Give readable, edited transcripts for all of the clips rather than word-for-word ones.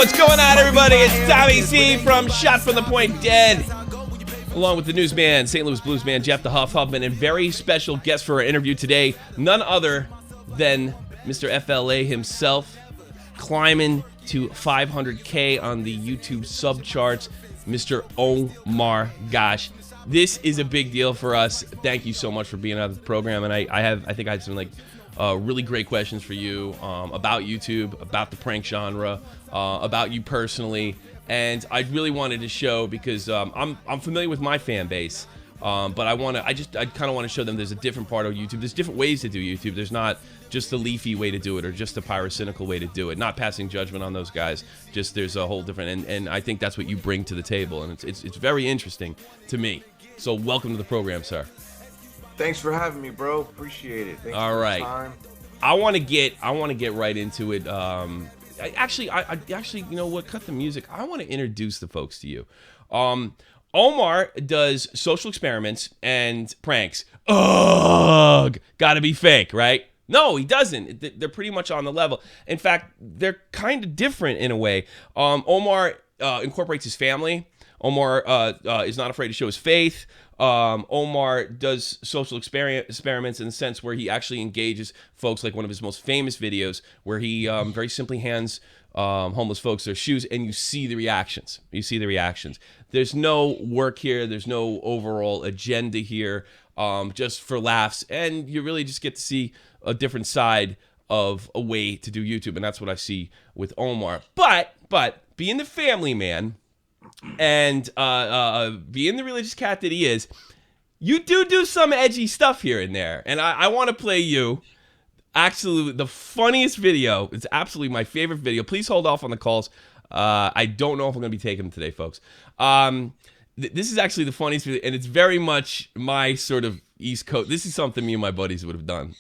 What's going on, everybody? It's Tommy C from Shot from the Point Dead, along with the newsman, St. Louis bluesman Jeff the Huffman, and very special guest for our interview today, none other than Mr. FLA himself, climbing to 500K on the YouTube sub charts, Mr. Omar Gosh. This is a big deal for us. Thank you so much for being on the program, and I think I have some really great questions for you about YouTube, about the prank genre, about you personally, and I really wanted to show because I'm familiar with my fan base, but I kind of want to show them there's a different part of YouTube. There's different ways to do YouTube. There's not just the leafy way to do it or just the pyrocynical way to do it. Not passing judgment on those guys. Just there's a whole different, and I think that's what you bring to the table, and it's very interesting to me. So welcome to the program, sir. Thanks for having me, bro. Appreciate it. Thanks All for right. the time. I want to get right into it. Actually, you know what? Cut the music. I want to introduce the folks to you. Omar does social experiments and pranks. Ugh, gotta be fake, right? No, he doesn't. They're pretty much on the level. In fact, they're kind of different in a way. Omar incorporates his family. Omar is not afraid to show his faith. Omar does social experiments in the sense where he actually engages folks, like one of his most famous videos where he very simply hands homeless folks their shoes, and you see the reactions. There's no work here. There's no overall agenda here, just for laughs, and you really just get to see a different side of a way to do YouTube, and that's what I see with Omar. But being the family man and being the religious cat that he is, you do some edgy stuff here and there, and I want to play you actually the funniest video. It's absolutely my favorite video. Please hold off on the calls. I don't know if I'm going to be taking them today, folks. This is actually the funniest video, and it's very much my sort of East Coast. This is something me and my buddies would have done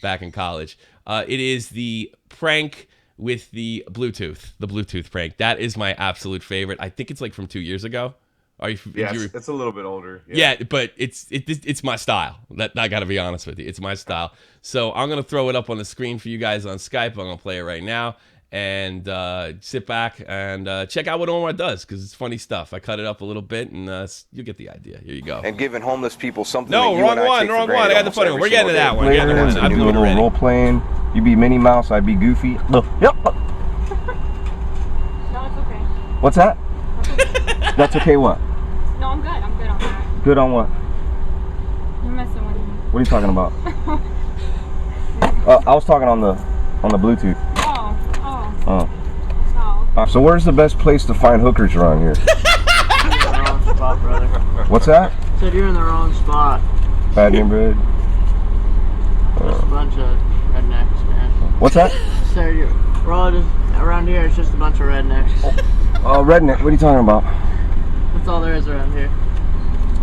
back in college. It is the prank with the Bluetooth prank. That is my absolute favorite. I think it's like from 2 years ago. It's a little bit older. Yeah, but it's my style. I got to be honest with you. It's my style. So I'm going to throw it up on the screen for you guys on Skype. I'm going to play it right now. And sit back and check out what Omar does, because it's funny stuff. I cut it up a little bit, and you get the idea. Here you go. And giving homeless people something. No, wrong one. I got the funny one. We're getting to that one. I'm doing a little role playing. You be Minnie Mouse, I be Goofy. Look, yep. No, it's okay. What's that? That's okay. What? No, I'm good. I'm good on that. Good on what? You're messing with me. What are you talking about? I was talking on the Bluetooth. Oh. So where's the best place to find hookers around here? You're in the wrong spot, brother. What's that? Said you're in the wrong spot. Bad neighborhood. Just a bunch of rednecks, man. What's that? Said we're all just around here. It's just a bunch of rednecks. Redneck. What are you talking about? That's all there is around here.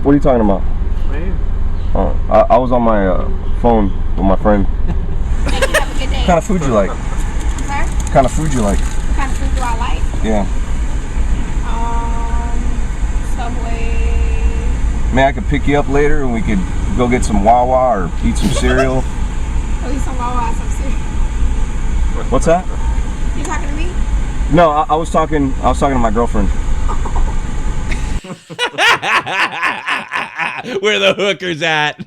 What are you talking about? Where? I was on my phone with my friend. Thank you. Have a good day. What kind of food you like? Sir? What kind of food you like? What kind of food do I like? Yeah. Subway. Maybe I could pick you up later and we could go get some Wawa or eat some cereal. Go eat some Wawa, some cereal. What's that? You talking to me? No, I was talking to my girlfriend. Where the hookers at?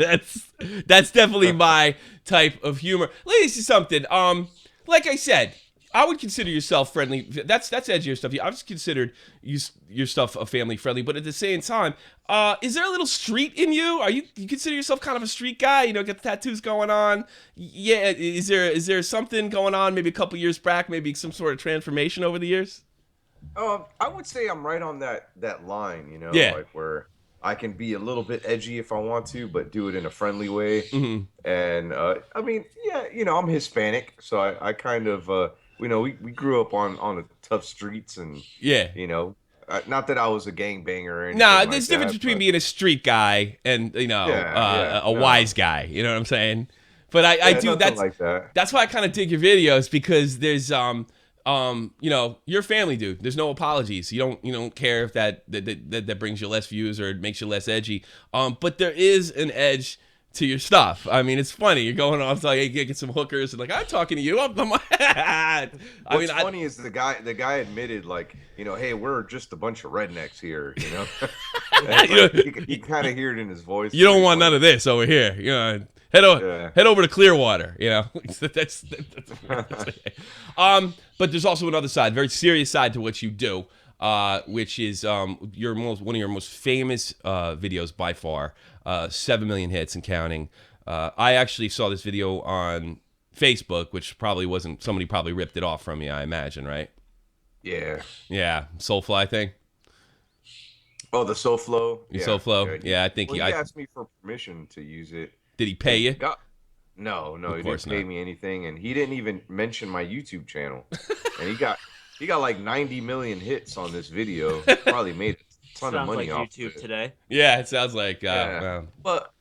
That's definitely my type of humor. Ladies, is something. Like I said, I would consider yourself friendly. That's edgier stuff. I've just considered your stuff family friendly, but at the same time, is there a little street in you? You consider yourself kind of a street guy? You know, get the tattoos going on. Yeah, is there something going on? Maybe a couple years back, maybe some sort of transformation over the years. I would say I'm right on that line. You know, Yeah. like where I can be a little bit edgy if I want to, but do it in a friendly way. Mm-hmm. And I mean, yeah, you know, I'm Hispanic, so I kind of you know, we grew up on the tough streets, and Yeah. you know, not that I was a gangbanger or anything. Nah, like there's a that, difference between but- being a street guy and a wise guy. You know what I'm saying? But I do. Nothing like that. That's why I kind of dig your videos, because there's you know, you're a family dude. There's no apologies. You don't care if that brings you less views or it makes you less edgy. But there is an edge to your stuff. I mean, it's funny. You're going off to like, hey, get some hookers and like, I'm talking to you. What's funny is the guy admitted like, hey, we're just a bunch of rednecks here, you kind of hear it in his voice. You don't want none of this over here. Head over to Clearwater. That's but there's also another side, very serious side to what you do, which is one of your most famous videos by far. 7 million hits and counting. I actually saw this video on Facebook, which probably wasn't, somebody probably ripped it off from you, I imagine, right? Yeah. Yeah, Soulfly thing. Oh, the SoFlo. SoFlo. Yeah, I think he asked me for permission to use it. Did he pay you? No, he didn't pay me anything, and he didn't even mention my YouTube channel. And he got like 90 million hits on this video. Probably made a ton of money off YouTube it. today. Yeah, it sounds like. But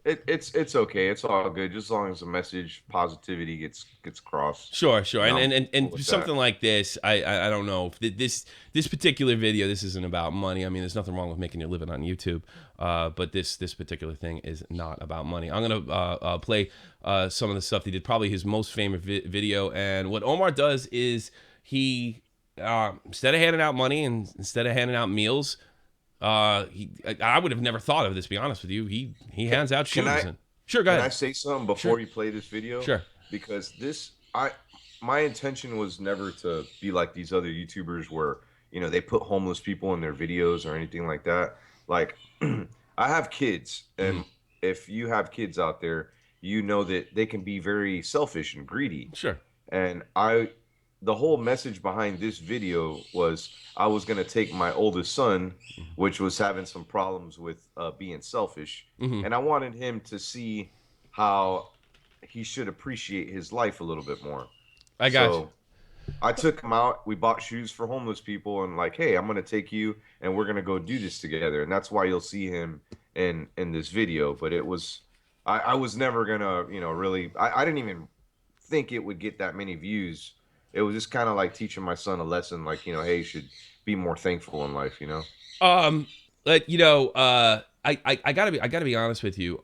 it's okay. It's all good, just as long as the message positivity gets across. Sure. And something like this, I don't know if this particular video, this isn't about money. I mean, there's nothing wrong with making your living on YouTube, but this particular thing is not about money. I'm gonna play some of the stuff he did, probably his most famous video. And what Omar does is he instead of handing out money and instead of handing out meals. I would have never thought of this, to be honest with you. He hands out shoes. Sure, go ahead. Can I say something before you play this video? Sure. Because my intention was never to be like these other YouTubers where, they put homeless people in their videos or anything like that. Like, I have kids, and if you have kids out there, you know that they can be very selfish and greedy. Sure. And the whole message behind this video was I was going to take my oldest son, which was having some problems with being selfish. And I wanted him to see how he should appreciate his life a little bit more. I got you. I took him out. We bought shoes for homeless people and like, hey, I'm going to take you and we're going to go do this together. And that's why you'll see him in this video. But it was, I was never going to, really, I didn't even think it would get that many views. It was just kind of like teaching my son a lesson, like, hey, you should be more thankful in life, Like, I gotta be honest with you.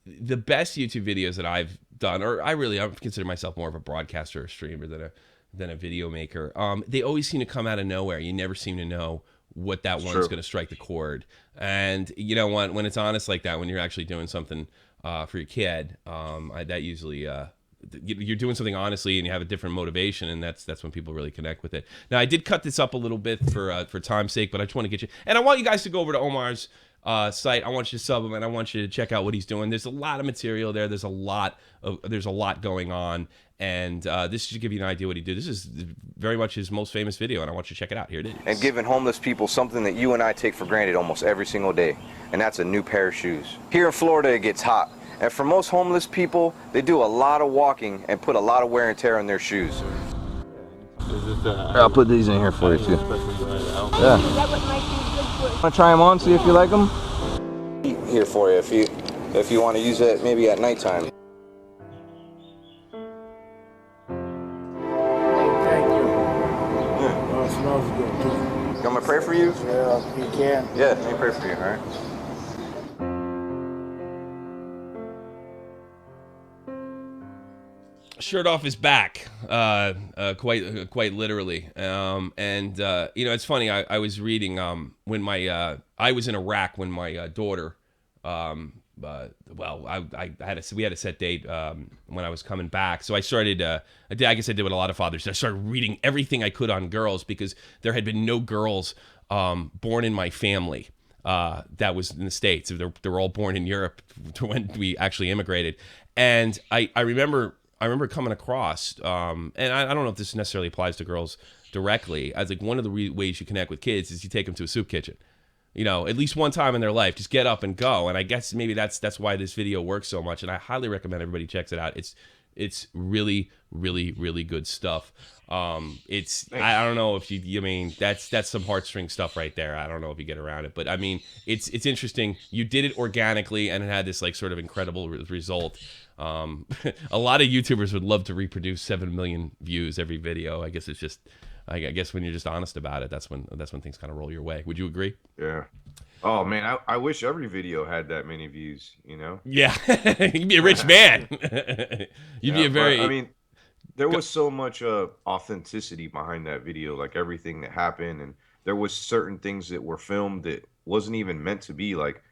The best YouTube videos that I've done, or I consider myself more of a broadcaster or streamer than a video maker. They always seem to come out of nowhere. You never seem to know what that one's going to strike the chord. And when it's honest like that, when you're actually doing something for your kid, that usually. You're doing something honestly and you have a different motivation, and that's when people really connect with it. Now, I did cut this up a little bit for time's sake, but I just want to get you, and I want you guys to go over to Omar's site. I want you to sub him, and I want you to check out what he's doing. There's a lot of material there. There's a lot going on, and this should give you an idea what he did. This is very much his most famous video, and I want you to check it out. Here it is. And giving homeless people something that you and I take for granted almost every single day, and that's a new pair of shoes. Here in Florida, it gets hot. And for most homeless people, they do a lot of walking and put a lot of wear and tear on their shoes. I'll put these in here for you too. Yeah. Want to try them on, see if you like them? Here for you, if you want to use it maybe at nighttime. Thank you. Yeah. Oh, it smells good too. You want me to pray for you? Yeah, you can. Yeah, let me pray for you, all right? Shirt off his back, quite literally. It's funny. I was reading when I was in Iraq when my daughter, we had a set date when I was coming back. So I started. I guess I did what a lot of fathers did. I started reading everything I could on girls because there had been no girls born in my family. That was in the States. They were all born in Europe when we actually immigrated, and I remember coming across, and I don't know if this necessarily applies to girls directly. I was like, one of the ways you connect with kids is you take them to a soup kitchen, at least one time in their life. Just get up and go. And I guess maybe that's why this video works so much. And I highly recommend everybody checks it out. It's really, really, really good stuff. I don't know if that's some heartstring stuff right there. I don't know if you get around it, but I mean, it's interesting. You did it organically, and it had this like sort of incredible result. A lot of YouTubers would love to reproduce 7 million views every video. I guess it's just, I guess when you're just honest about it, that's when things kind of roll your way. Would you agree? Yeah. Oh man, I wish every video had that many views, you know? Yeah, you'd be a rich man. You'd be Yeah, a but I very mean, there was so much authenticity behind that video, like everything that happened, and there was certain things that were filmed that wasn't even meant to be. Like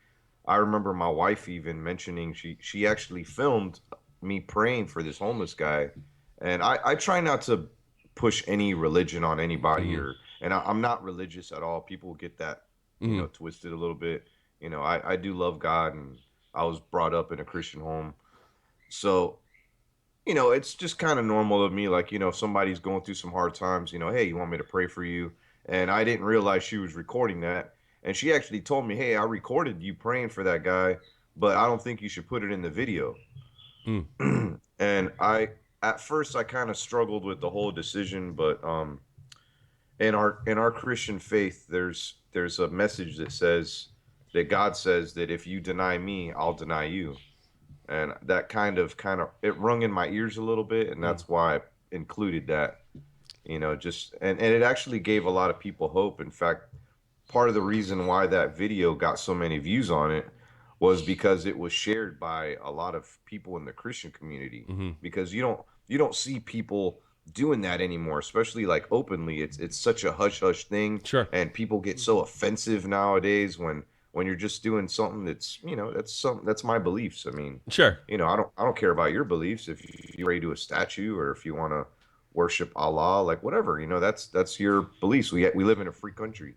I remember my wife even mentioning she actually filmed me praying for this homeless guy, and I try not to push any religion on anybody, Mhm, or and I'm not religious at all. People get that, mhm. twisted a little bit. I do love God, and I was brought up in a Christian home, so it's just kind of normal of me. Like, if somebody's going through some hard times, hey, you want me to pray for you? And I didn't realize she was recording that. And she actually told me, hey, I recorded you praying for that guy, but I don't think you should put it in the video. Mm. And at first, I kind of struggled with the whole decision, but in our Christian faith, there's a message that says that God says that if you deny me, I'll deny you, and that kind of it rung in my ears a little bit, and Mm. that's why I included that. Just and it actually gave a lot of people hope. In fact, part of the reason why that video got so many views on it was because it was shared by a lot of people in the Christian community, Mhm. because you don't see people doing that anymore, especially like openly. It's such a hush hush thing, Sure, and people get so offensive nowadays when you're just doing something that's my beliefs. I mean, sure. I don't care about your beliefs. If you pray to a statue, or if you want to worship Allah, like whatever, that's your beliefs. We live in a free country,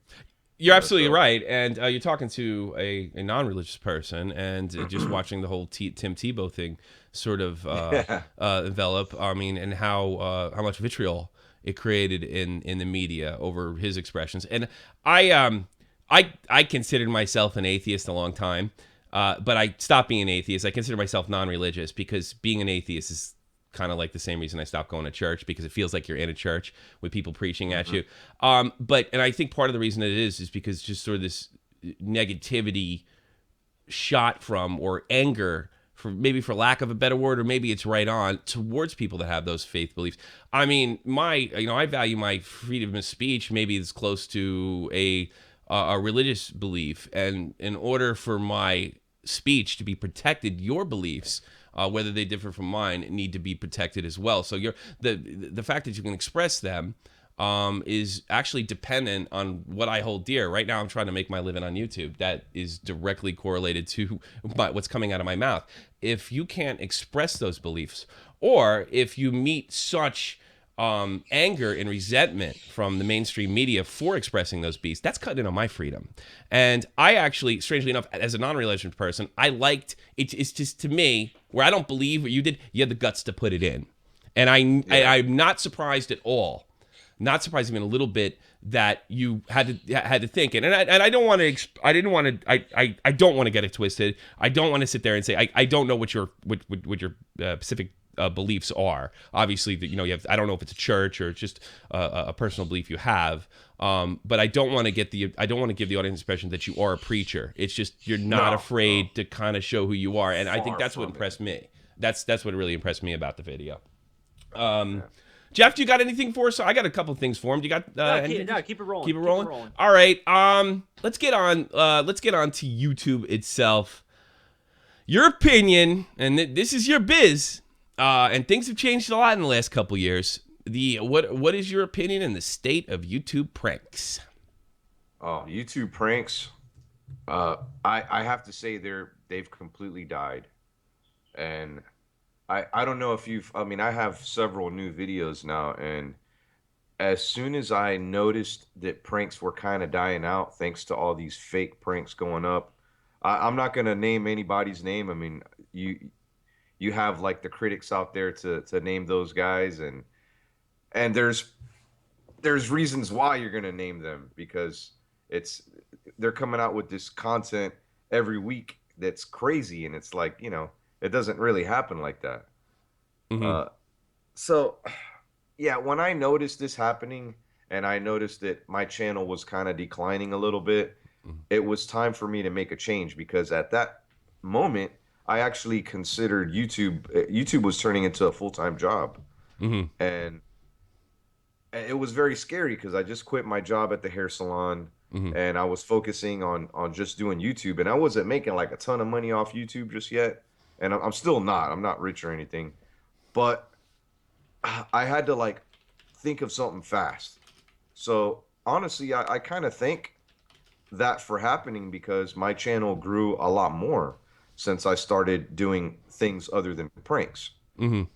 You're absolutely so right, and you're talking to a non-religious person, and just watching the whole Tim Tebow thing sort of yeah. develop. I mean, and how much vitriol it created in the media over his expressions. And I considered myself an atheist a long time, but I stopped being an atheist. I consider myself non-religious because being an atheist is kind of like the same reason I stopped going to church, because it feels like you're in a church with people preaching at Hmm. you. And I think part of the reason it is because just sort of this negativity shot from, or anger, for lack of a better word, or maybe it's right on, towards people that have those faith beliefs. I mean, I value my freedom of speech maybe as close to a religious belief, and in order for my speech to be protected, your beliefs, whether they differ from mine, need to be protected as well. So the fact that you can express them is actually dependent on what I hold dear. Right now, I'm trying to make my living on YouTube. That is directly correlated to what's coming out of my mouth. If you can't express those beliefs, or if you meet such anger and resentment from the mainstream media for expressing those beasts, that's cutting in on my freedom. And I actually, strangely enough, as a non-religious person, I liked it. It's just, to me, where I don't believe what you did, you had the guts to put it in. And Yeah. I'm not surprised at all, not surprised even a little bit, that you had to think it. And I don't want to. I don't want to get it twisted. I don't want to sit there and say I don't know what your specific beliefs are. Obviously, that you have. I don't know if it's a church or it's just a personal belief you have. But I don't want to give the audience impression that you are a preacher. It's just you're not No, afraid no, to kind of show who you are, and I think far that's what from it. impressed me. That's what really impressed me about the video. Um, Yeah. Jeff, do you got anything for us? I got a couple things for him. Do you got anything? Keep it rolling. Keep it rolling. All right. Let's get on. Let's get on to YouTube itself. Your opinion, and this is your biz, and things have changed a lot in the last couple years. What is your opinion in the state of YouTube pranks? Oh, YouTube pranks. I have to say they've completely died, and I don't know if I mean, I have several new videos now, and as soon as I noticed that pranks were kind of dying out, thanks to all these fake pranks going up, I'm not gonna name anybody's name. I mean, you have like the critics out there to name those guys, and there's reasons why you're gonna name them, because it's they're coming out with this content every week that's crazy, and it's like, it doesn't really happen like that. Mm-hmm. Uh, so yeah, when I noticed this happening, and I noticed that my channel was kind of declining a little bit, it was time for me to make a change, because at that moment I actually considered YouTube was turning into a full-time job, Mm-hmm. and it was very scary because I just quit my job at the hair salon. and I was focusing on just doing YouTube, and I wasn't making like a ton of money off YouTube just yet, and I'm still not. I'm not rich or anything, but I had to like think of something fast. So honestly, I kind of thank that for happening because my channel grew a lot more since I started doing things other than pranks.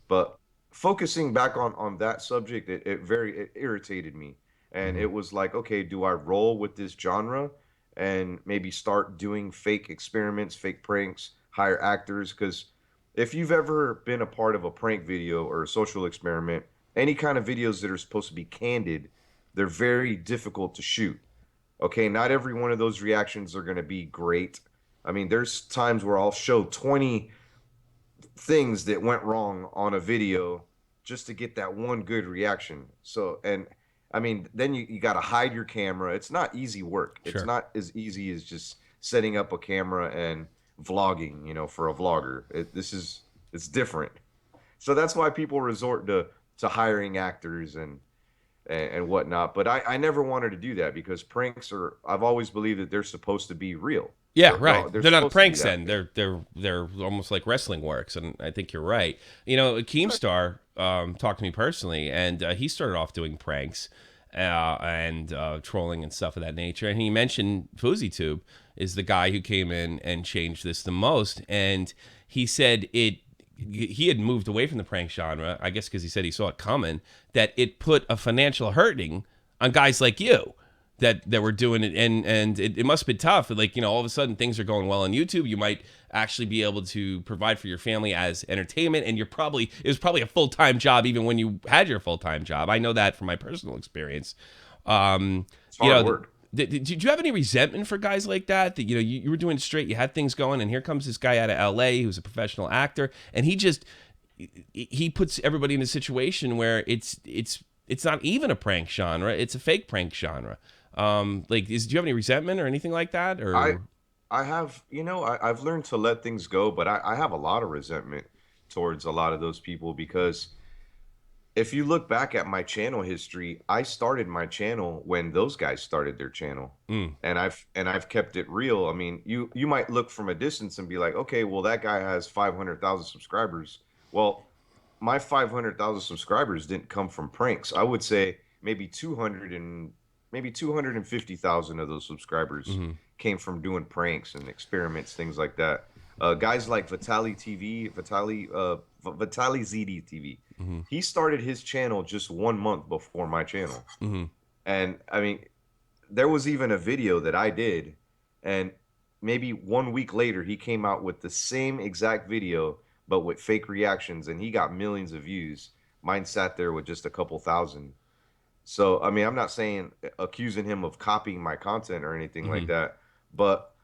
But focusing back on that subject, it irritated me. And it was like, okay, do I roll with this genre and maybe start doing fake experiments, fake pranks, hire actors? Because if you've ever been a part of a prank video or a social experiment, any kind of videos that are supposed to be candid, they're very difficult to shoot. Okay, not every one of those reactions are going to be great. I mean, there's times where I'll show 20 things that went wrong on a video just to get that one good reaction. So, and I mean, then you got to hide your camera. It's not easy work. It's not as easy as just setting up a camera and vlogging, you know, for a vlogger. It's different. So that's why people resort to hiring actors and whatnot. But I never wanted to do that because pranks I've always believed that they're supposed to be real. Yeah, right. They're not pranks then. They're almost like wrestling works, and I think you're right. You know, Keemstar talked to me personally, and he started off doing pranks and trolling and stuff of that nature. And he mentioned FouseyTube is the guy who came in and changed this the most. And he said he had moved away from the prank genre, I guess because he said he saw it coming, that it put a financial hurting on guys like you. That were doing it, and it must have been tough. Like, you know, all of a sudden things are going well on YouTube. You might actually be able to provide for your family as entertainment, and it was probably a full-time job even when you had your full-time job. I know that from my personal experience. It's hard work. Did you have any resentment for guys like that? That you know you were doing straight, you had things going, and here comes this guy out of LA who's a professional actor, and he puts everybody in a situation where it's not even a prank genre; it's a fake prank genre. Do you have any resentment or anything like that? Or I have, you know, I've learned to let things go, but I have a lot of resentment towards a lot of those people because if you look back at my channel history, I started my channel when those guys started their channel, and I've kept it real. I mean, you might look from a distance and be like, okay, well that guy has 500,000 subscribers. Well, my 500,000 subscribers didn't come from pranks. I would say maybe 250,000 of those subscribers came from doing pranks and experiments, things like that. Guys like Vitaly ZD TV, he started his channel just 1 month before my channel. And I mean, there was even a video that I did, and maybe 1 week later, he came out with the same exact video, but with fake reactions, and he got millions of views. Mine sat there with just a couple thousand. So, I mean, I'm not saying accusing him of copying my content or anything like that, but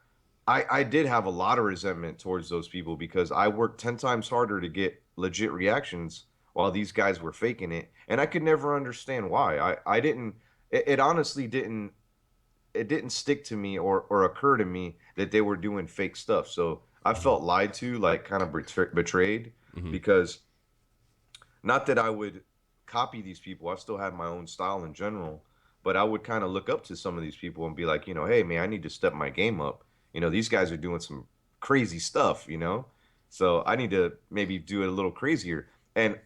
I did have a lot of resentment towards those people because I worked 10 times harder to get legit reactions while these guys were faking it. And I could never understand why. It honestly didn't stick to me or occur to me that they were doing fake stuff. So I felt lied to, like kind of betrayed because not that I would copy these people. I still have my own style in general, but I would kind of look up to some of these people and be like, you know, hey man, I need to step my game up. You know, these guys are doing some crazy stuff, you know, so I need to maybe do it a little crazier. And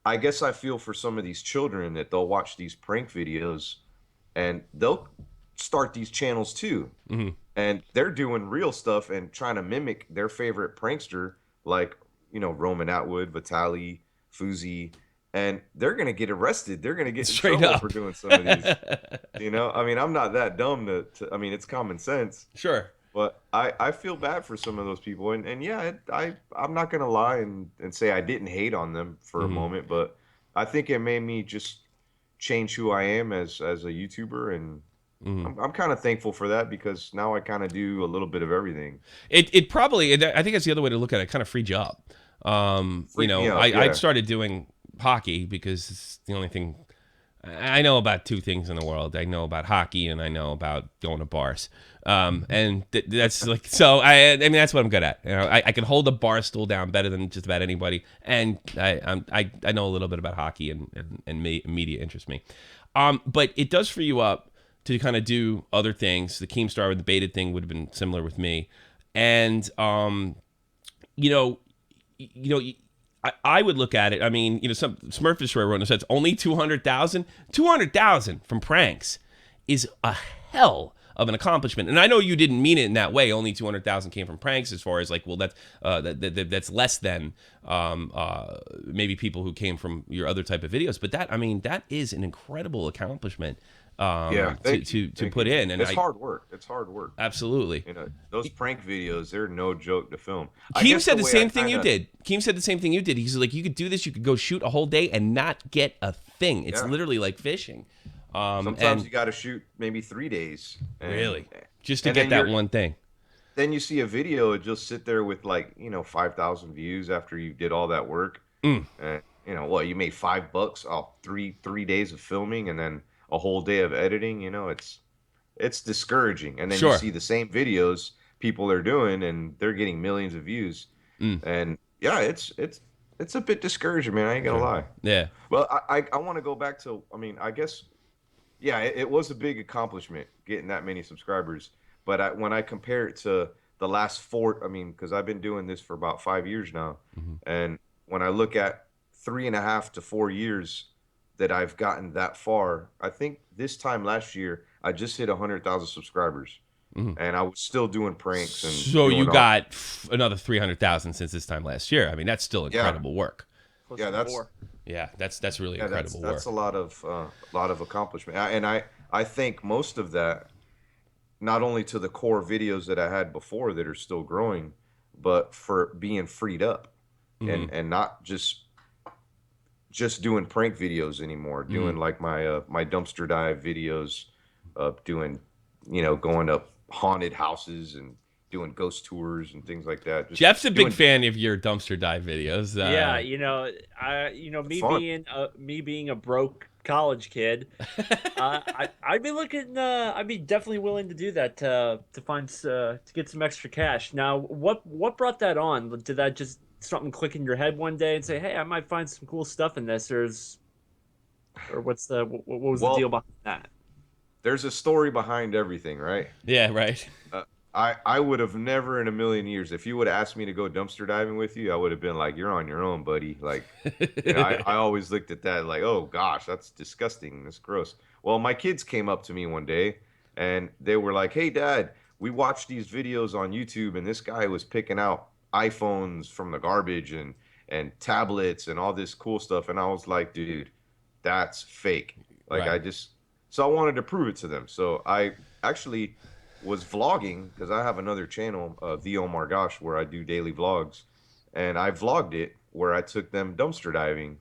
I guess I feel for some of these children that they'll watch these prank videos and they'll start these channels too, and they're doing real stuff and trying to mimic their favorite prankster, like, you know, Roman Atwood, Vitaly, Fousey. And they're going to get arrested. They're going to get in trouble for doing some of these. You know, I mean, I'm not that dumb I mean, it's common sense. Sure. But I feel bad for some of those people. And yeah, I'm not going to lie and say I didn't hate on them for a moment. But I think it made me just change who I am as a YouTuber. And I'm kind of thankful for that because now I kind of do a little bit of everything. It probably, I think that's the other way to look at it, kind of freed you up. You know, I started doing hockey because it's the only thing I know about. Two things in the world: I know about hockey and I know about going to bars. And that's like, so I mean that's what I'm good at. You know, I can hold a bar stool down better than just about anybody, and I know a little bit about hockey and media interests me. But it does free you up to kind of do other things. The Keemstar with the baited thing would have been similar with me. And, I would look at it. I mean, some Smurf Destroyer wrote in says only 200,000. 200,000 from pranks is a hell of an accomplishment. And I know you didn't mean it in that way. Only 200,000 came from pranks, as far as like, well, that's less than maybe people who came from your other type of videos. But that is an incredible accomplishment. To put in, and it's hard work. It's hard work. Absolutely. Those prank videos, they're no joke to film. Keem said the same thing you did. Keem said the same thing you did. He's like, you could do this. You could go shoot a whole day and not get a thing. It's literally like fishing. Sometimes you got to shoot maybe 3 days. Really? Just to get that one thing. Then you see a video, it just sit there with 5,000 views after you did all that work. And you made $5 off three days of filming, and then a whole day of editing. It's discouraging. And then you see the same videos people are doing, and they're getting millions of views. And it's a bit discouraging, man. I ain't gonna lie. Yeah. Well, I want to go back to, I guess, it was a big accomplishment getting that many subscribers. But when I compare it to the last 4, because I've been doing this for about 5 years now, and when I look at 3.5 to 4 years that I've gotten that far, I think this time last year I just hit 100,000 subscribers, and I was still doing pranks. And so you got another 300,000 since this time last year. That's still incredible work. That's really incredible work. That's a lot of accomplishment, and I think most of that, not only to the core videos that I had before that are still growing, but for being freed up and not just doing prank videos anymore, doing like my dumpster dive videos, doing, going to haunted houses and doing ghost tours and things like that. Jeff's a big fan of your dumpster dive videos. Me being a broke college kid, I'd be definitely willing to do that to get some extra cash. Now, what brought that on? Did that just something click in your head one day and say, hey, I might find some cool stuff in this, or what was the deal behind that? There's a story behind everything, right? Yeah, right. I would have never in a million years, if you would have asked me to go dumpster diving with you, I would have been like, you're on your own, buddy. Like, I always looked at that like, oh gosh, that's disgusting, that's gross. Well, my kids came up to me one day and they were like, hey Dad, we watched these videos on YouTube and this guy was picking out iPhones from the garbage and tablets and all this cool stuff, and I was like, dude, that's fake. Like, right. So I wanted to prove it to them. So I actually was vlogging, because I have another channel, the OmarGosh, where I do daily vlogs, and I vlogged it where I took them dumpster diving,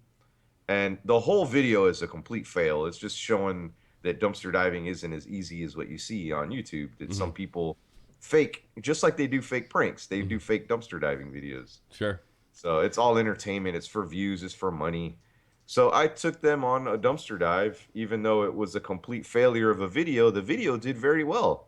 and the whole video is a complete fail. It's just showing that dumpster diving isn't as easy as what you see on YouTube. That some people fake, just like they do fake pranks, they do fake dumpster diving videos. Sure. So it's all entertainment. It's for views. It's for money. So I took them on a dumpster dive, even though it was a complete failure of a video. The video did very well.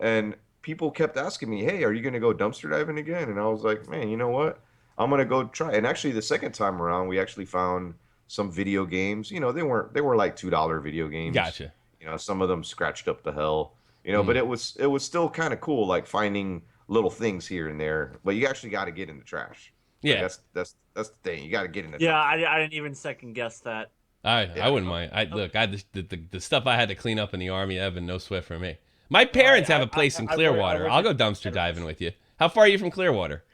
And people kept asking me, hey, are you going to go dumpster diving again? And I was like, man, you know what? I'm going to go try. And actually, the second time around, we actually found some video games. They were like $2 video games. Gotcha. Some of them scratched up to hell. But it was still kind of cool, like finding little things here and there. But you actually got to get in the trash. Yeah, like that's the thing. You got to get in the trash. Yeah, I didn't even second guess that. I wouldn't mind. The stuff I had to clean up in the Army, Evan, no sweat for me. My parents have a place in Clearwater. I'll go dumpster diving with you. How far are you from Clearwater?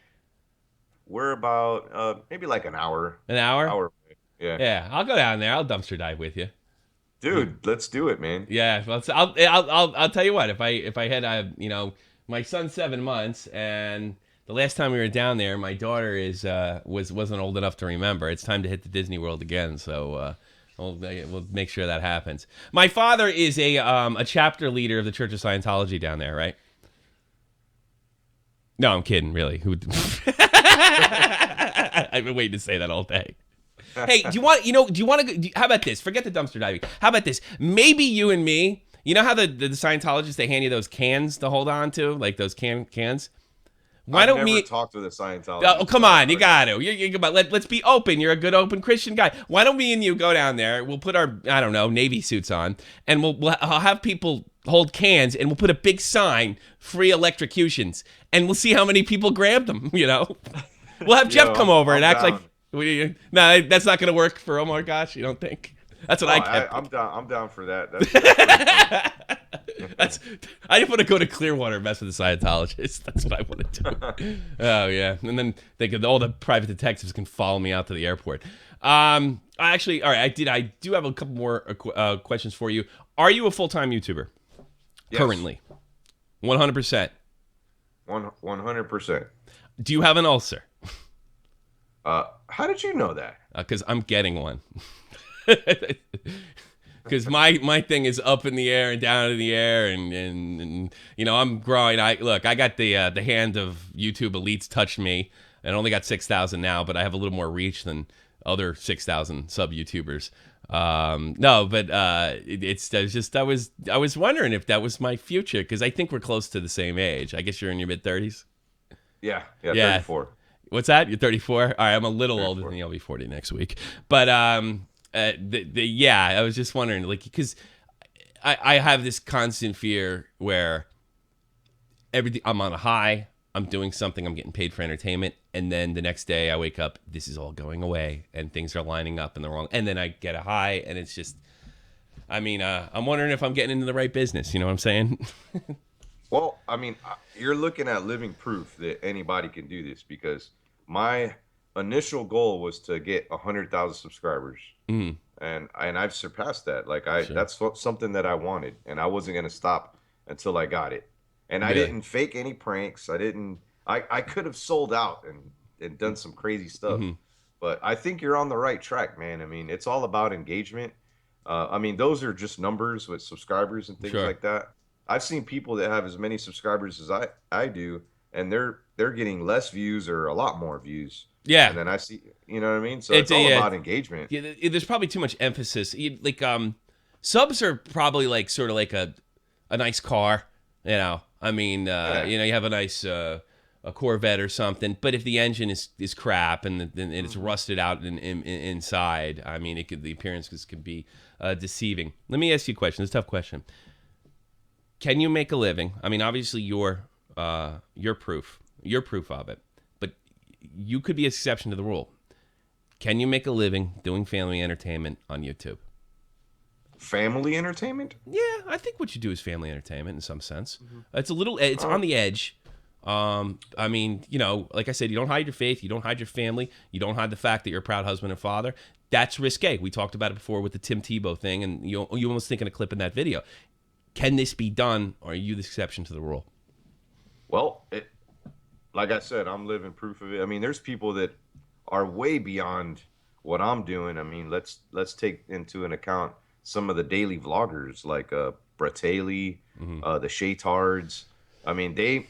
We're about maybe like an hour. An hour? Hour. Yeah. Yeah, I'll go down there. I'll dumpster dive with you. Dude, let's do it, man. Yeah, well, I'll tell you what. If I had my son's 7 months, and the last time we were down there, my daughter wasn't old enough to remember. It's time to hit the Disney World again. So we'll make sure that happens. My father is a chapter leader of the Church of Scientology down there, right? No, I'm kidding. Really? I've been waiting to say that all day. Hey, do you want to, how about this? Forget the dumpster diving. How about this? Maybe you and me, how the Scientologists, they hand you those cans to hold on to, like those cans? Why don't never we talked with a Scientologist? Oh, come on, you got to. Come on, let's be open. You're a good, open Christian guy. Why don't me and you go down there? We'll put our, I don't know, Navy suits on, and I'll have people hold cans, and we'll put a big sign, free electrocutions, and we'll see how many people grab them, you know? We'll have Jeff come over and act like, no, that's not going to work for Omar Gosh, you don't think? That's what I kept. I'm down for that. I just want to go to Clearwater and mess with the Scientologists. That's what I want to do. Oh yeah, and then all the private detectives can follow me out to the airport. Actually, all right, I do have a couple more questions for you. Are you a full-time YouTuber? Yes. Currently? 100%. 100%. Do you have an ulcer? How did you know that? Because I'm getting one. Because my thing is up in the air and down in the air, and you know, I'm growing. I got the hand of YouTube elites touched me, and I only got 6,000 now, but I have a little more reach than other 6,000 sub YouTubers. No, but I was wondering if that was my future, because I think we're close to the same age. I guess you're in your mid-30s. Yeah, 34. What's that? You're 34? All right, I'm a little 34. older than you. I'll be 40 next week. But I was just wondering, like, because I have this constant fear where everything, I'm on a high, I'm doing something, I'm getting paid for entertainment, and then the next day I wake up, this is all going away, and things are lining up in the wrong, and then I get a high, and it's just, I mean, I'm wondering if I'm getting into the right business. You know what I'm saying? Well, I mean, you're looking at living proof that anybody can do this, because my initial goal was to get 100,000 subscribers, and I've surpassed that. Like that's something that I wanted, and I wasn't gonna stop until I got it. And I didn't fake any pranks. I could have sold out and done some crazy stuff, but I think you're on the right track, man. I mean, it's all about engagement. I mean, those are just numbers with subscribers and things like that. I've seen people that have as many subscribers as I do, and they're getting less views or a lot more views. Yeah. And then I see, you know what I mean? So it's all about engagement. Yeah, there's probably too much emphasis. Like, subs are probably like sort of like a nice car, you know? I mean, you know, you have a nice a Corvette or something, but if the engine is crap and it's rusted out inside, I mean, the appearances can be deceiving. Let me ask you a question. It's a tough question. Can you make a living? I mean, obviously you're proof. You're proof of it. But you could be an exception to the rule. Can you make a living doing family entertainment on YouTube? Family entertainment? Yeah, I think what you do is family entertainment in some sense. It's it's on the edge. I mean, you know, like I said, you don't hide your faith, you don't hide your family, you don't hide the fact that you're a proud husband and father. That's risque. We talked about it before with the Tim Tebow thing, and you almost think in a clip in that video. Can this be done, or are you the exception to the rule? Well, like I said, I'm living proof of it. I mean, there's people that are way beyond what I'm doing. I mean, let's take into an account some of the daily vloggers like Bratelli, the Shaytards. I mean, they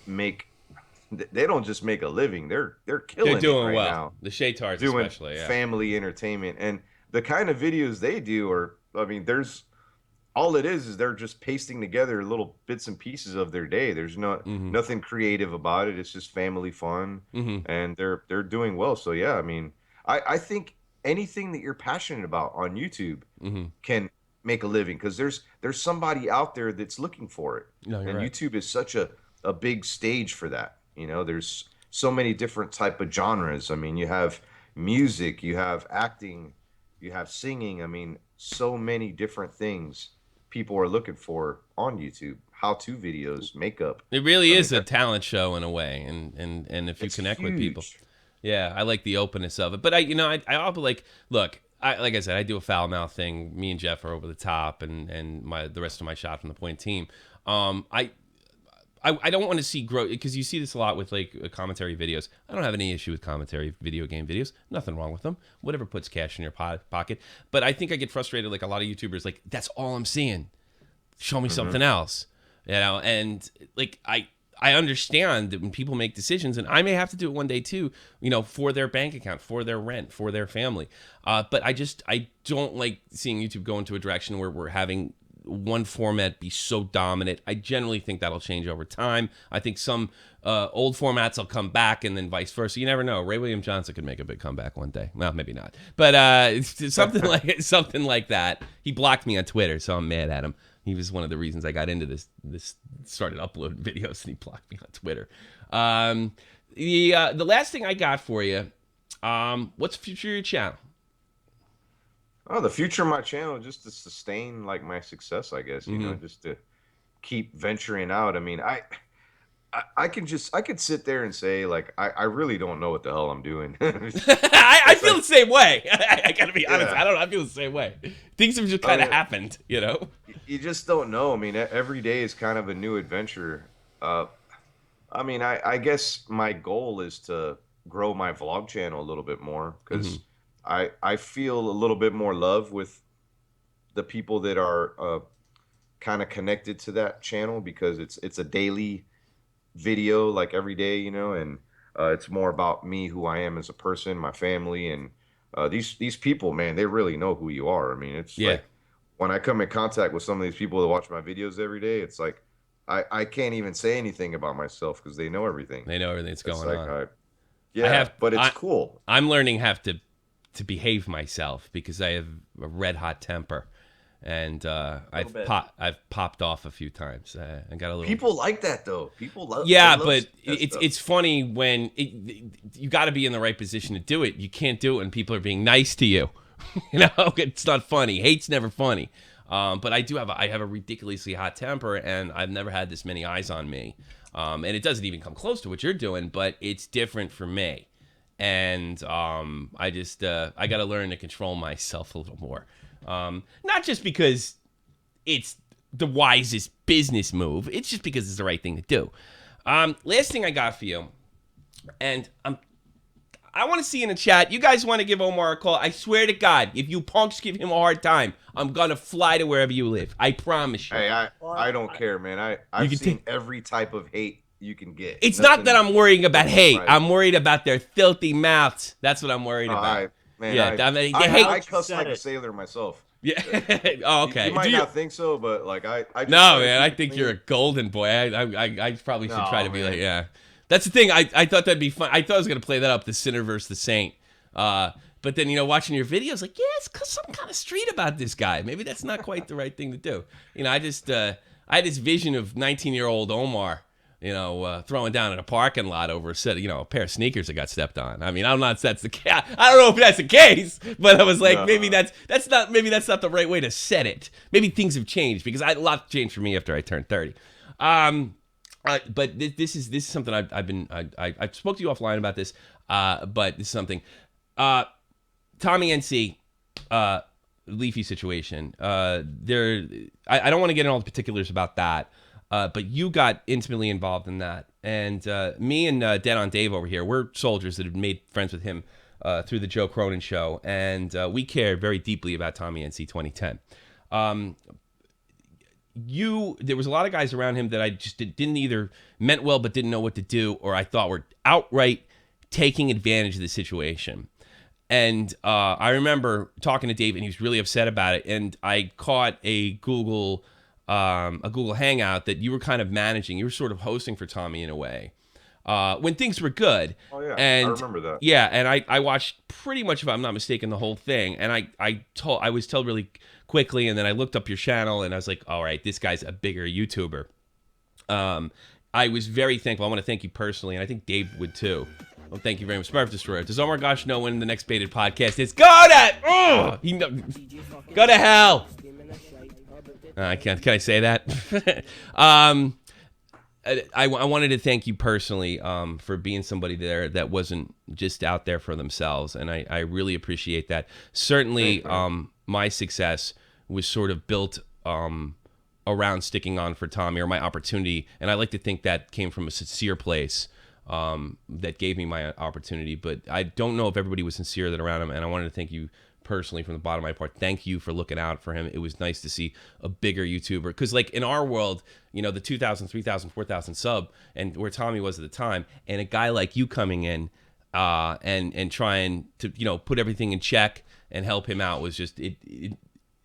don't just make a living; they're killing. They're doing it right well. now. The Shaytards, doing especially, family entertainment, and the kind of videos they do are. I mean, there's all it is they're just pasting together little bits and pieces of their day. There's nothing creative about it. It's just family fun, and they're doing well. So yeah, I mean, I think anything that you're passionate about on YouTube can make a living, because there's somebody out there that's looking for it. No, and right. YouTube is such a big stage for that. You know, there's so many different type of genres. I mean, you have music, you have acting, you have singing. I mean, so many different things people are looking for on YouTube. How-to videos, makeup. It really is a talent show in a way, and if you connect with people. Yeah, I like the openness of it. But I also like, look, like I said, I do a foul mouth thing. Me and Jeff are over the top, and the rest of my shot from the point team. I don't want to see growth, because you see this a lot with like commentary videos. I don't have any issue with commentary video game videos. Nothing wrong with them. Whatever puts cash in your pocket. But I think I get frustrated, like a lot of YouTubers, like, that's all I'm seeing. Show me something else. You know, and like I understand that when people make decisions, and I may have to do it one day too, you know, for their bank account, for their rent, for their family. But I don't like seeing YouTube go into a direction where we're having one format be so dominant. I generally think that'll change over time. I think some old formats will come back, and then vice versa. You never know. Ray William Johnson could make a big comeback one day. Well, maybe not, but something like that. He blocked me on Twitter, so I'm mad at him. He was one of the reasons I got into this. Started uploading videos, and he blocked me on Twitter. The last thing I got for you, what's the future of your channel? Oh, the future of my channel, just to sustain like my success, I guess, you know, just to keep venturing out. I mean, I could sit there and say like, I really don't know what the hell I'm doing. I feel the same way. I gotta be honest. Yeah. I feel the same way. Things have just kind of happened, you know? You just don't know. I mean, every day is kind of a new adventure. I mean, I guess my goal is to grow my vlog channel a little bit more, because I feel a little bit more love with the people that are kind of connected to that channel, because it's a daily video, like every day, you know, and it's more about me, who I am as a person, my family, and these people, man, they really know who you are. I mean, it's like when I come in contact with some of these people that watch my videos every day, it's like I can't even say anything about myself because they know everything. They know everything that's going on. But it's cool. I'm learning how to behave myself, because I have a red hot temper, and I've popped off a few times. I got a little. People like that though. People love. Yeah, they love but that stuff. it's funny when you got to be in the right position to do it. You can't do it when people are being nice to you. You know, it's not funny. Hate's never funny. But I have a ridiculously hot temper, and I've never had this many eyes on me. And it doesn't even come close to what you're doing, but it's different for me. And I got to learn to control myself a little more. Not just because it's the wisest business move. It's just because it's the right thing to do. Last thing I got for you, and I want to see in the chat. You guys want to give Omar a call? I swear to God, if you punks give him a hard time, I'm gonna fly to wherever you live. I promise you. Hey, I don't care, man. I've seen every type of hate you can get. It's not that I'm worrying about hate. Right. I'm worried about their filthy mouths. That's what I'm worried about. I cuss like a sailor myself. Yeah. Oh, okay. You might not think so, but like I no, man. I think you're a golden boy. I probably should try to be like, yeah. That's the thing. I thought that'd be fun. I thought I was gonna play that up, the sinner versus the saint. But then, you know, watching your videos, like, yeah, it's some kind of street about this guy. Maybe that's not quite the right thing to do. You know, I had this vision of 19-year-old Omar, you know, throwing down in a parking lot over a pair of sneakers that got stepped on. I mean, I don't know if that's the case. I don't know if that's the case, but I was like, maybe that's not the right way to set it. Maybe things have changed, because a lot changed for me after I turned 30. But this is something I spoke to you offline about this. But this is something. Tommy NC, Leafy situation. I don't want to get into all the particulars about that. But you got intimately involved in that, and me and Dead on Dave over here, we're soldiers that have made friends with him through the Joe Cronin show, and we care very deeply about Tommy NC 2010. There was a lot of guys around him that I just didn't either meant well but didn't know what to do, or I thought were outright taking advantage of the situation. And I remember talking to Dave, and he was really upset about it. And I caught a Google Hangout that you were kind of managing. You were sort of hosting for Tommy in a way when things were good. Oh yeah, and, I remember that. Yeah, and I watched pretty much, if I'm not mistaken, the whole thing. And I was told really quickly, and then I looked up your channel, and I was like, all right, this guy's a bigger YouTuber. I was very thankful. I want to thank you personally, and I think Dave would too. Well, thank you very much. Smurf Destroyer. Does Omar Gosh know when the next baited podcast is? Go to hell. I can't. Can I say that? I wanted to thank you personally for being somebody there that wasn't just out there for themselves, and I really appreciate that. Certainly, my success was sort of built around sticking on for Tommy, or my opportunity, and I like to think that came from a sincere place. That gave me my opportunity, but I don't know if everybody was sincere that around him, and I wanted to thank you personally from the bottom of my heart. Thank you for looking out for him. It was nice to see a bigger YouTuber, because like in our world, you know, the 2,000, 3,000, 4,000 sub, and where Tommy was at the time, and a guy like you coming in and trying to, you know, put everything in check and help him out was just me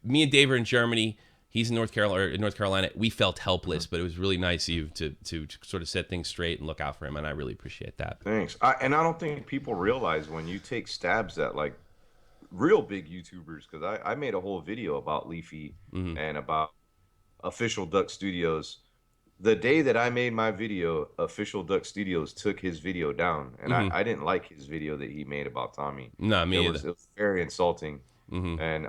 and Dave are in Germany. He's in North Carolina. We felt helpless, but it was really nice of you to sort of set things straight and look out for him, and I really appreciate that. Thanks. And I don't think people realize when you take stabs at like real big YouTubers, because I made a whole video about Leafy and about Official Duck Studios. The day that I made my video, Official Duck Studios took his video down, and I didn't like his video that he made about Tommy. No, me either. It was very insulting, and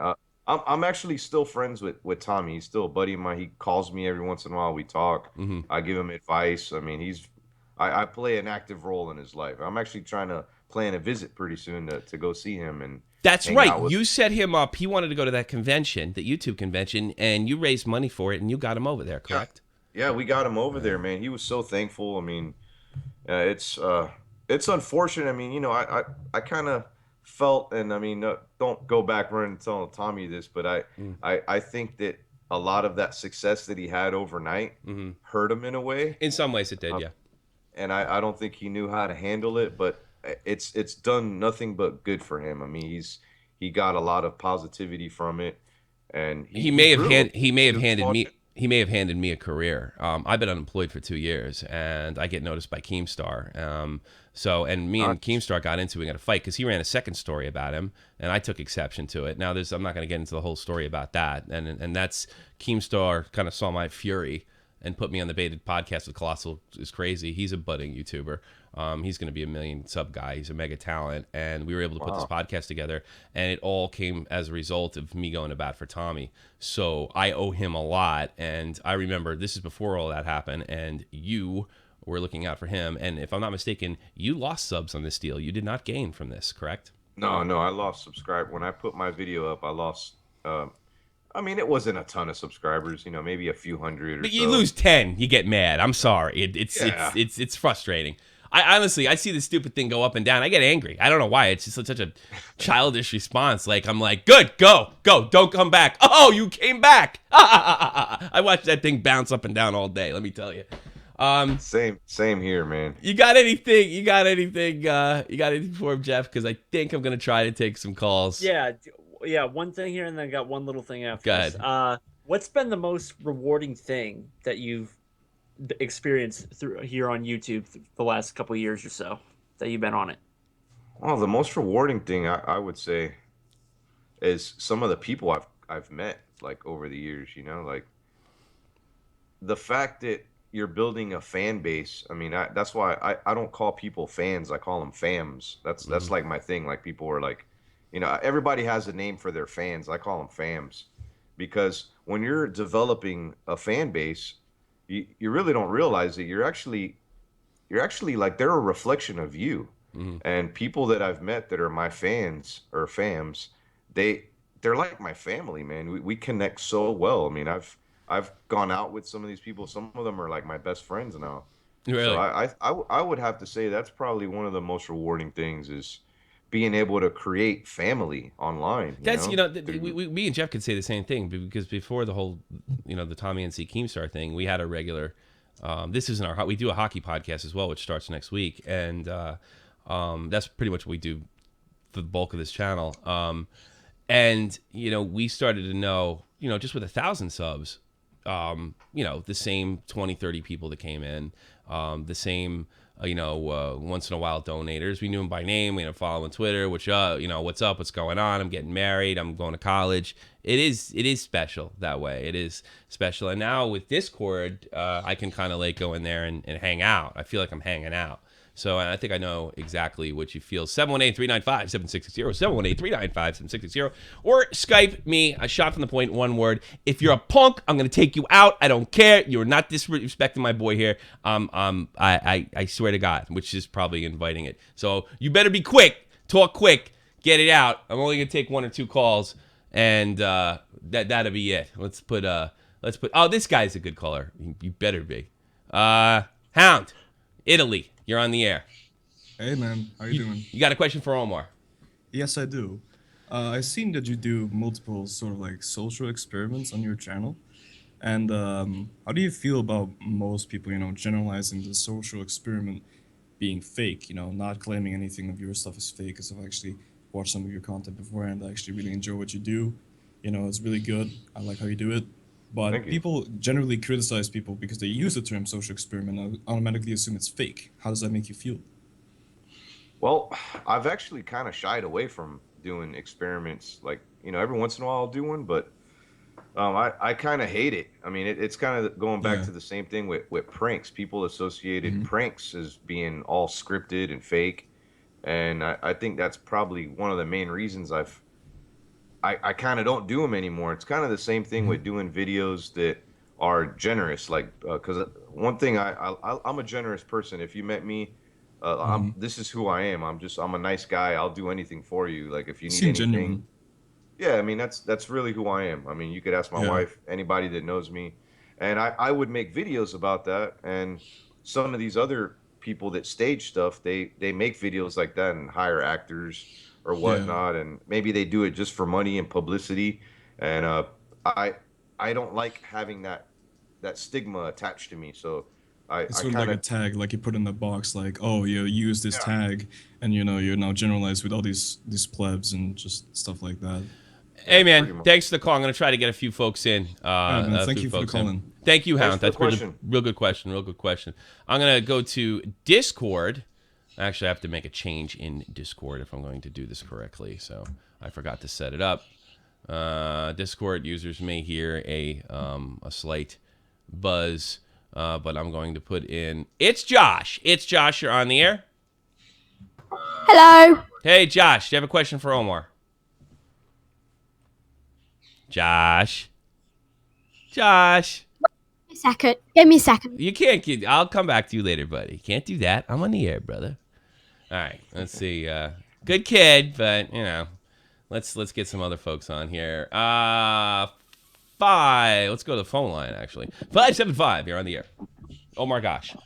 I'm actually still friends with Tommy. He's still a buddy of mine. He calls me every once in a while. We talk. I give him advice. I mean, I play an active role in his life. I'm actually trying to plan a visit pretty soon to go see him. And that's right. You set him up. He wanted to go to that convention, the YouTube convention, and you raised money for it, and you got him over there, correct? Yeah, we got him over there, man. He was so thankful. I mean, it's unfortunate. I mean, you know, I kind of felt, and I mean, don't go back running and telling Tommy this, but I think that a lot of that success that he had overnight hurt him in a way. In some ways it did, yeah. And I don't think he knew how to handle it, but it's done nothing but good for him. I mean, he got a lot of positivity from it, and he may have handed me a career. I've been unemployed for 2 years, and I get noticed by Keemstar. And me and Keemstar got into it. We got a fight because he ran a second story about him, and I took exception to it. Now, I'm not going to get into the whole story about that, and that's Keemstar kind of saw my fury and put me on the Baited podcast with Colossal is Crazy. He's a budding YouTuber. He's going to be a million sub guy. He's a mega talent, and we were able to put this podcast together, and it all came as a result of me going to bat for Tommy. So I owe him a lot, and I remember this is before all that happened, and you were looking out for him, and if I'm not mistaken, you lost subs on this deal. You did not gain from this, correct? No, I lost subscribe. When I put my video up, I lost... I mean, it wasn't a ton of subscribers, you know, maybe a few hundred or but so. You lose 10, you get mad. I'm sorry. It's frustrating. I honestly, I see this stupid thing go up and down. I get angry. I don't know why. It's just such a childish response. Like, I'm like, good, go, don't come back. Oh, you came back. I watched that thing bounce up and down all day, let me tell you. Same here, man. You got anything for him, Jeff? Because I think I'm going to try to take some calls. Yeah, one thing here, and then I got one little thing after. Go this. ahead. What's been the most rewarding thing that you've experienced through here on YouTube the last couple of years or so that you've been on it? Well, the most rewarding thing I would say is some of the people I've met like over the years. You know, like the fact that you're building a fan base. I mean, that's why I don't call people fans. I call them fams. That's like my thing. Like people are like, you know, everybody has a name for their fans. I call them fams, because when you're developing a fan base, you really don't realize that you're actually like they're a reflection of you. And people that I've met that are my fans or fams, they're like my family, man. We connect so well. I mean, I've gone out with some of these people. Some of them are like my best friends now. Really? So I would have to say that's probably one of the most rewarding things is being able to create family online. Me and Jeff could say the same thing, because before the whole, the Tommy and C Keemstar thing, we had a regular, this isn't we do a hockey podcast as well, which starts next week. And that's pretty much what we do for the bulk of this channel. And, we started to know, just with 1,000 subs, the same 20, 30 people that came in, the same, once in a while donators. We knew them by name. We had to follow on Twitter, which, what's up, what's going on? I'm getting married. I'm going to college. It is special that way. It is special. And now with Discord, I can kind of like go in there and hang out. I feel like I'm hanging out. So I think I know exactly what you feel. 718-395-7660, 718-395-7660, or Skype me, a shot from the point, one word. If you're a punk, I'm going to take you out. I don't care. You're not disrespecting my boy here. I swear to God, which is probably inviting it. So you better be quick. Talk quick. Get it out. I'm only going to take 1 or 2 calls, and that'll be it. Let's put, oh, this guy's a good caller. You better be. Hound, Italy. You're on the air. Hey, man. How you doing? You got a question for Omar? Yes, I do. I've seen that you do multiple sort of like social experiments on your channel. And how do you feel about most people, generalizing the social experiment being fake, not claiming anything of your stuff is fake? Because I've actually watched some of your content before, and I actually really enjoy what you do. It's really good. I like how you do it. But Thank you. people generally criticize people because they use the term social experiment and automatically assume it's fake. How does that make you feel? Well, I've actually kind of shied away from doing experiments. Like, every once in a while I'll do one, but I kind of hate it. I mean, it's kind of going back Yeah. to the same thing with pranks. People associated Mhm. pranks as being all scripted and fake. And I think that's probably one of the main reasons I kind of don't do them anymore. It's kind of the same thing with doing videos that are generous. Like, because one thing I'm a generous person. If you met me, this is who I am. I'm a nice guy. I'll do anything for you. Like if you need Seem anything. genuine. Yeah, I mean that's really who I am. I mean, you could ask my Yeah. wife, anybody that knows me, and I would make videos about that. And some of these other people that stage stuff, they make videos like that and hire actors or Yeah. whatnot, and maybe they do it just for money and publicity. And I I don't like having that stigma attached to me. So It's I sort of kind like of a tag, like you put in the box, like, oh, you use this tag, and you're now generalized with all these plebs and just stuff like that. Hey, pretty man, much. thanks for the call. I'm going to try to get a few folks in. Man, a thank few you for the folks in. call in. Thank you, Thanks Hound. for the That's pretty question. real good question. Real good question. I'm going to go to Discord. Actually, I have to make a change in Discord if I'm going to do this correctly. So I forgot to set it up. Discord users may hear a slight buzz, but I'm going to put in. It's Josh. It's Josh. You're on the air. Hello. Hey, Josh. Do you have a question for Omar? Josh. Josh. Give me a second. You can't get. I'll come back to you later, buddy. Can't do that. I'm on the air, brother. All right. Let's see. Good kid, but let's get some other folks on here. Let's go to the phone line. Actually, 575. You're on the air. Oh my gosh.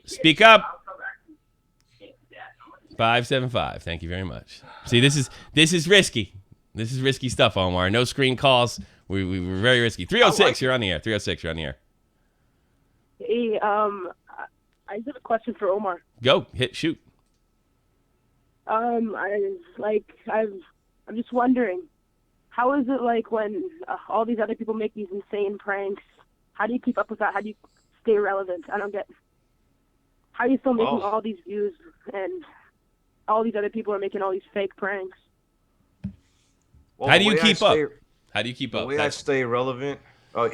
Speak up. 575. Thank you very much. See, this is risky. This is risky stuff, Omar. No screen calls. We were very risky. 306. You're on the air. 306. You're on the air. Hey, I have a question for Omar. Go. Shoot. I'm just wondering, how is it like when all these other people make these insane pranks? How do you keep up with that? How do you stay relevant? I don't get. How are you still making all these views and all these other people are making all these fake pranks? Well, How do you the way I keep up? stay- How do you keep up? The way I stay relevant.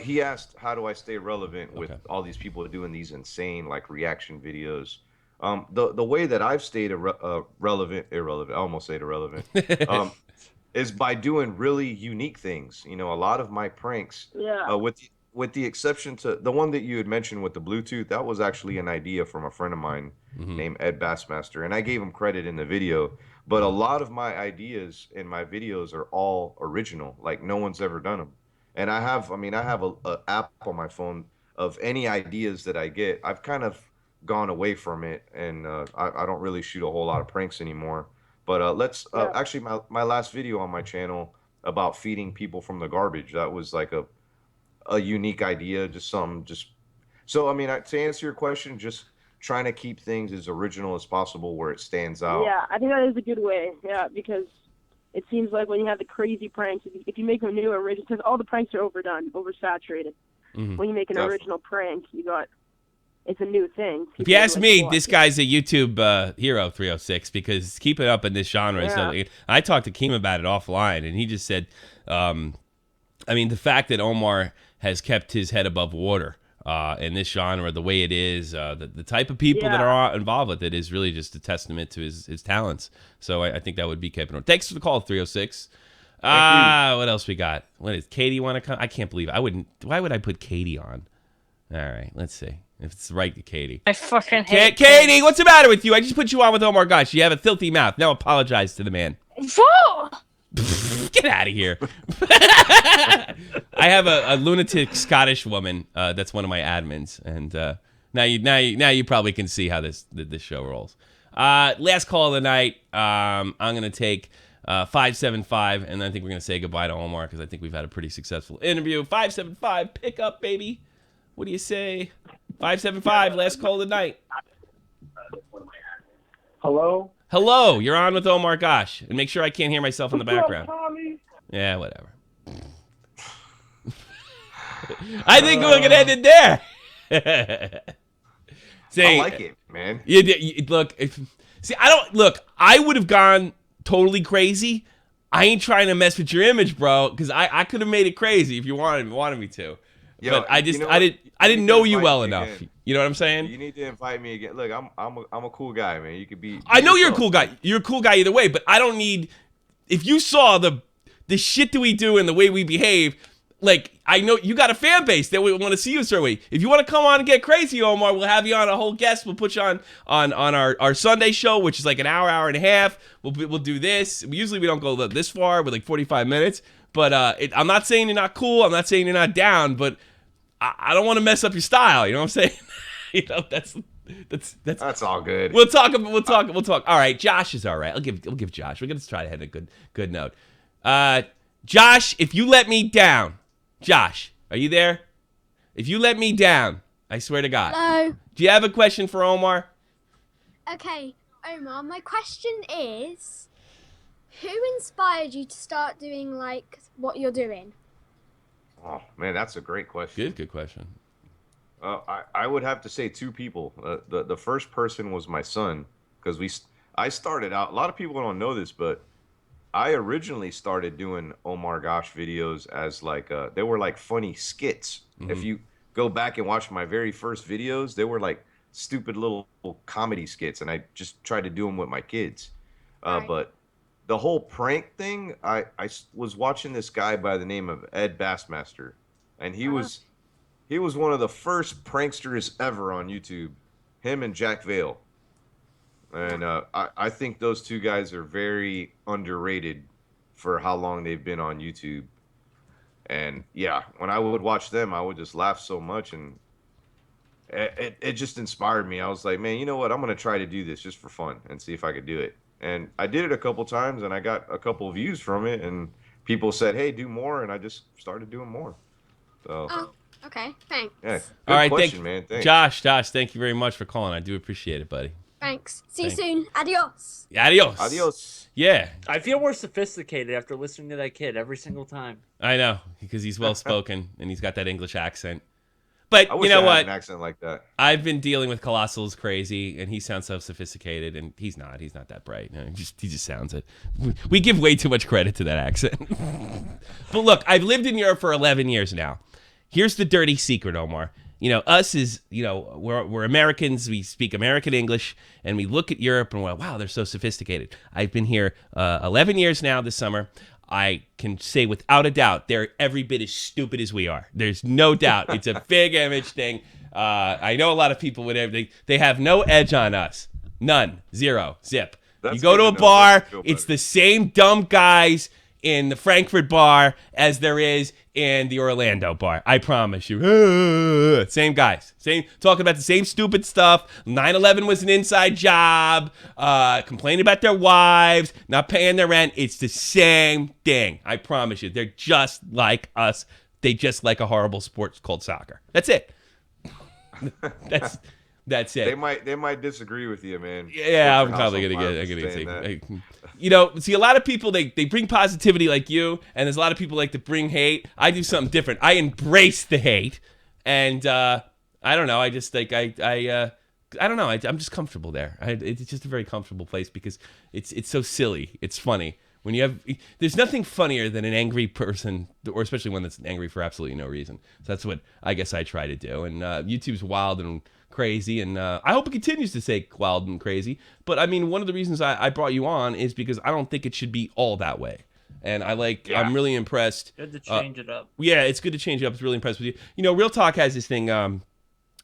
He asked, "How do I stay relevant with Okay. all these people doing these insane like reaction videos?" The way that I've stayed irrelevant. I almost said irrelevant. Is by doing really unique things. A lot of my pranks. Yeah. With the exception to the one that you had mentioned with the Bluetooth, that was actually an idea from a friend of mine named Ed Bassmaster, and I gave him credit in the video. But a lot of my ideas in my videos are all original, like no one's ever done them. And I have a app on my phone of any ideas that I get. I've kind of gone away from it, and I don't really shoot a whole lot of pranks anymore. But actually, my last video on my channel about feeding people from the garbage, that was like a unique idea, so I mean, to answer your question, just trying to keep things as original as possible where it stands out. Yeah, I think that is a good way. Yeah, because it seems like when you have the crazy pranks, if you make a new original, because all the pranks are overdone, oversaturated. When you make an original prank, it's a new thing. If you ask me, this guy's a YouTube hero, 306, because keeping up in this genre is something. I talked to Keem about it offline, and he just said, I mean, the fact that Omar has kept his head above water in this genre, the way it is, the type of people that are involved with it is really just a testament to his talents. So I think that would be keeping on. Thanks for the call, 306. What else we got? What is Katie want to come? I can't believe why would I put Katie on? All right, let's see if it's right to Katie. I fucking hate Katie. What's the matter with you? I just put you on with Omar Gosh. You have a filthy mouth. Now apologize to the man. What? Get out of here. I have a lunatic Scottish woman that's one of my admins, and now you probably can see how this show rolls. Last call of the night. I'm gonna take 575, and I think we're gonna say goodbye to Omar because I think we've had a pretty successful interview. 575, pick up, baby. What do you say? 575, last call of the night. Hello? Hello, you're on with Omar Gosh. And make sure I can't hear myself in the background. What's up, Tommy? Yeah, whatever. I think we're gonna end it there. I like it, man. Look, I would have gone totally crazy. I ain't trying to mess with your image, bro, because I could have made it crazy if you wanted me to. Yo, but I you know I didn't know you well enough. Again. You know what I'm saying? You need to invite me again. Look, I'm a cool guy, man. You could be. I know you're a yourself. cool guy. You're a cool guy either way, but I don't need. If you saw the shit that we do and the way we behave, like, I know you got a fan base that we want to see you a certain way. If you want to come on and get crazy, Omar, we'll have you on a whole guest. We'll put you on our Sunday show, which is like an hour and a half. We'll do this. Usually we don't go this far with like 45 minutes. But I'm not saying you're not cool. I'm not saying you're not down. But I don't want to mess up your style. You know what I'm saying? That's all good. We'll talk. All right, Josh is all right. We'll give Josh. We're gonna try to hit a good note. Josh, if you let me down. Josh, are you there? If you let me down, I swear to God. Hello. Do you have a question for Omar? Okay, Omar, my question is, who inspired you to start doing, like, what you're doing? Oh, man, that's a great question. Good question. I would have to say two people. The first person was my son, because I started out, a lot of people don't know this, but I originally started doing Omar Gosh videos as like they were like funny skits. Mm-hmm. If you go back and watch my very first videos, they were like stupid little comedy skits, and I just tried to do them with my kids. Right. But the whole prank thing, I was watching this guy by the name of Ed Bassmaster, and he was one of the first pranksters ever on YouTube. Him and Jack Vale. And I think those two guys are very underrated for how long they've been on YouTube. And yeah, when I would watch them, I would just laugh so much, and it just inspired me. I was like, man, you know what? I'm going to try to do this just for fun and see if I could do it. And I did it a couple times, and I got a couple of views from it, and people said, hey, do more, and I just started doing more. So. Oh, okay. Thanks. Yeah. All right, question, man. Thanks. Josh, thank you very much for calling. I do appreciate it, buddy. Thanks. See you soon. Adios. Adios. Yeah. I feel more sophisticated after listening to that kid every single time. I know, because he's well spoken and he's got that English accent. But I wish you know I what? had an accent like that. I've been dealing with Colossal's crazy, and he sounds so sophisticated, and he's not. He's not that bright. No, he just sounds it. We give way too much credit to that accent. But look, I've lived in Europe for 11 years now. Here's the dirty secret, Omar. You know, us is, you know, we're Americans. We speak American English, and we look at Europe and we're like, wow, they're so sophisticated. I've been here 11 years now this summer. I can say without a doubt they're every bit as stupid as we are. There's no doubt. It's a big image thing. I know a lot of people would they have no edge on us. None. Zero. Zip. You go to a bar, it's the same dumb guys in the Frankfurt bar as there is in the Orlando bar. I promise you. Same guys. Talking about the same stupid stuff. 9/11 was an inside job. Complaining about their wives, not paying their rent. It's the same thing. I promise you. They're just like us. They just like a horrible sport called soccer. That's it. That's it. They might disagree with you, man. Yeah, I'm probably gonna get you know, see, a lot of people they bring positivity like you, and there's a lot of people like to bring hate. I do something different. I embrace the hate, and I don't know. I just like I don't know. I'm just comfortable there. It's just a very comfortable place because it's so silly. It's funny. When you have, there's nothing funnier than an angry person, or especially one that's angry for absolutely no reason. So that's what I guess I try to do. And YouTube's wild and crazy, and I hope it continues to stay wild and crazy. But I mean, one of the reasons I brought you on is because I don't think it should be all that way. And I'm really impressed. Good to change it up. Yeah, it's good to change it up. It's really impressed with you. You know, Real Talk has this thing.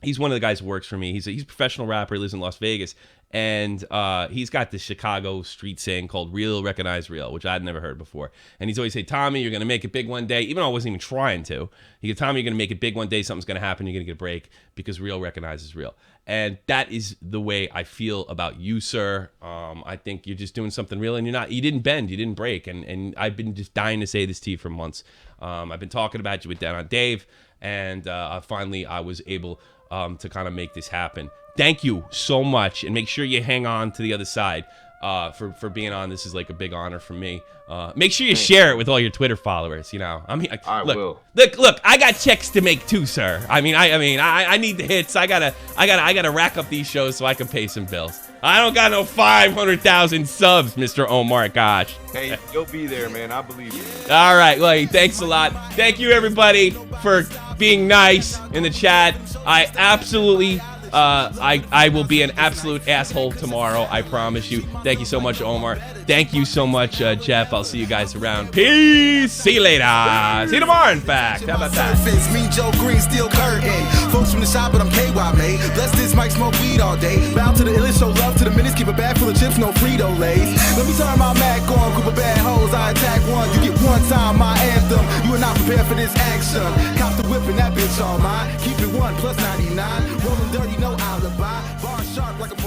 He's one of the guys who works for me. He's a professional rapper. He lives in Las Vegas. And he's got this Chicago street saying called real, recognize real, which I'd never heard before. And he's always saying, Tommy, you're going to make it big one day. Even though I wasn't even trying to. He goes, Tommy, you're going to make it big one day. Something's going to happen. You're going to get a break because real recognizes real. And that is the way I feel about you, sir. I think you're just doing something real, and you didn't bend, you didn't break. And I've been just dying to say this to you for months. I've been talking about you with Dan on Dave, and finally I was able to kind of make this happen. Thank you so much, and make sure you hang on to the other side. for being on. This is like a big honor for me. Make sure you share it with all your Twitter followers. You know, I mean, I will. Look, I got checks to make too, sir. I mean, I need the hits. I gotta rack up these shows so I can pay some bills. I don't got no 500,000 subs, Mr. Omar. Gosh. Hey, you'll be there, man. I believe you. All right. Well, hey, thanks a lot. Thank you, everybody, for being nice in the chat. I absolutely, I will be an absolute asshole tomorrow. I promise you. Thank you so much, Omar. Thank you so much, Jeff. I'll see you guys around. Peace. See you later. See you tomorrow, in fact. How about that? Me, Joe Green, still curtain. Folks from the shop, but I'm KY, mate. Bless this mic, smoke weed all day. Bow to the illest, show love to the minutes. Keep a bag full of chips, no Frito-Lays. Let me turn my Mac on. Group of bad hoes, I attack one. You get one time, my anthem. You are not prepared for this action. Cop the whip and that bitch all mine. Keep it 1 plus 99. Rolling dirty, no alibi. Bar sharp like a